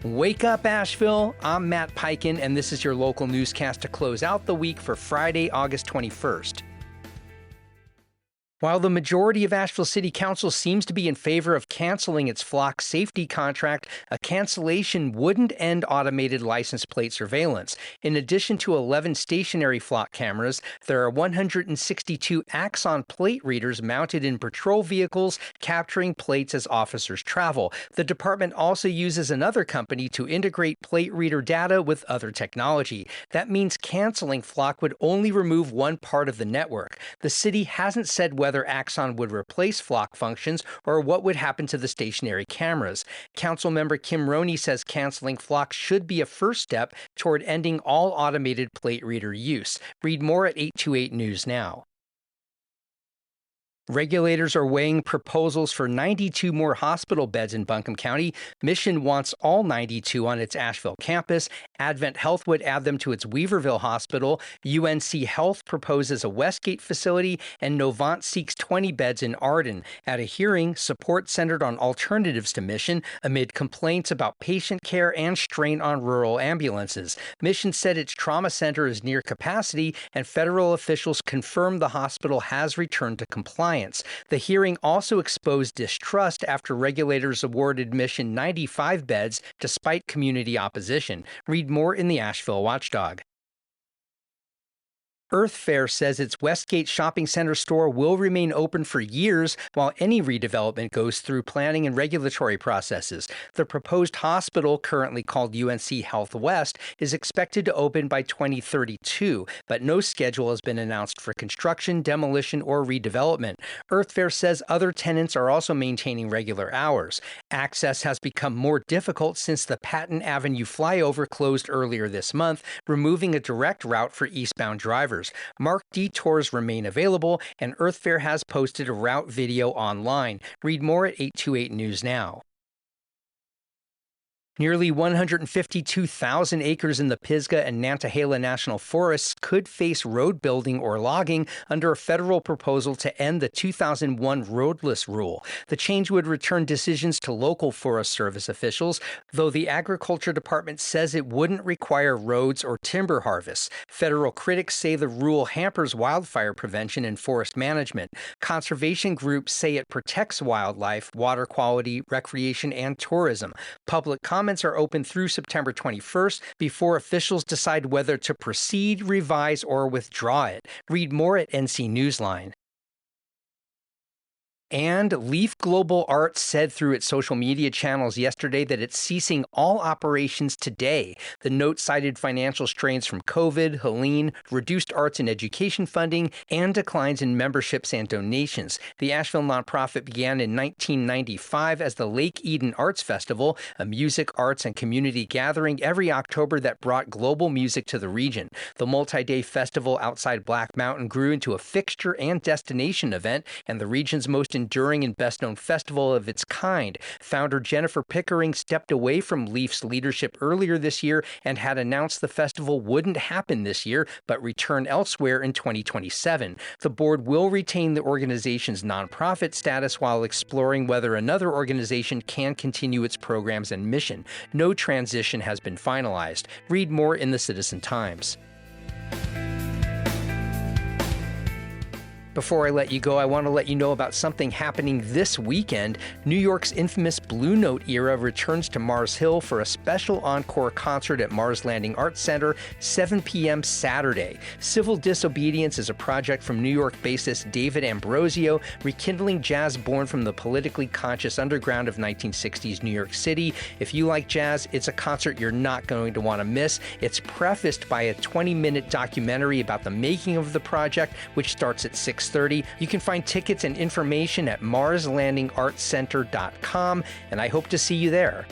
Wake up, Asheville! I'm Matt Peiken, and this is your local newscast to close out the week for Friday, August 21st. While the majority of Asheville City Council seems to be in favor of canceling its flock safety contract, a cancellation wouldn't end automated license plate surveillance. In addition to 11 stationary flock cameras, there are 162 Axon plate readers mounted in patrol vehicles, capturing plates as officers travel. The department also uses another company to integrate plate reader data with other technology. That means canceling flock would only remove one part of the network. The city hasn't said whether Axon would replace flock functions or what would happen to the stationary cameras. Councilmember Kim Roney says canceling flock should be a first step toward ending all automated plate reader use. Read more at 828 News Now. Regulators are weighing proposals for 92 more hospital beds in Buncombe County. Mission wants all 92 on its Asheville campus. Advent Health would add them to its Weaverville hospital. UNC Health proposes a Westgate facility, and Novant seeks 20 beds in Arden. At a hearing, support centered on alternatives to Mission amid complaints about patient care and strain on rural ambulances. Mission said its trauma center is near capacity, and federal officials confirmed the hospital has returned to compliance. The hearing also exposed distrust after regulators awarded Mission 95 beds despite community opposition. Read more in the Asheville Watchdog. Earth Fare says its Westgate Shopping Center store will remain open for years while any redevelopment goes through planning and regulatory processes. The proposed hospital, currently called UNC Health West, is expected to open by 2032, but no schedule has been announced for construction, demolition, or redevelopment. Earth Fare says other tenants are also maintaining regular hours. Access has become more difficult since the Patton Avenue flyover closed earlier this month, removing a direct route for eastbound drivers. Marked detours remain available, and Earth Fare has posted a route video online. Read more at 828 News Now. Nearly 152,000 acres in the Pisgah and Nantahala National Forests could face road building or logging under a federal proposal to end the 2001 roadless rule. The change would return decisions to local Forest Service officials, though the Agriculture Department says it wouldn't require roads or timber harvests. Federal critics say the rule hampers wildfire prevention and forest management. Conservation groups say it protects wildlife, water quality, recreation, and tourism. Public comments are open through September 21st before officials decide whether to proceed, revise, or withdraw it. Read more at NC Newsline. And Leaf Global Arts said through its social media channels yesterday that it's ceasing all operations today. The note cited financial strains from COVID, Helene, reduced arts and education funding, and declines in memberships and donations. The Asheville nonprofit began in 1995 as the Lake Eden Arts Festival, a music, arts, and community gathering every October that brought global music to the region. The multi-day festival outside Black Mountain grew into a fixture and destination event, and the region's most enduring and best-known festival of its kind. Founder Jennifer Pickering stepped away from Leaf's leadership earlier this year and had announced the festival wouldn't happen this year, but return elsewhere in 2027. The board will retain the organization's nonprofit status while exploring whether another organization can continue its programs and mission. No transition has been finalized. Read more in the Citizen Times. Before I let you go, I want to let you know about something happening this weekend. New York's infamous Blue Note era returns to Mars Hill for a special encore concert at Mars Landing Arts Center, 7 p.m. Saturday. Civil Disobedience is a project from New York bassist David Ambrosio, rekindling jazz born from the politically conscious underground of 1960s New York City. If you like jazz, it's a concert you're not going to want to miss. It's prefaced by a 20-minute documentary about the making of the project, which starts at 6:30. You can find tickets and information at marslandingartscenter.com, and I hope to see you there.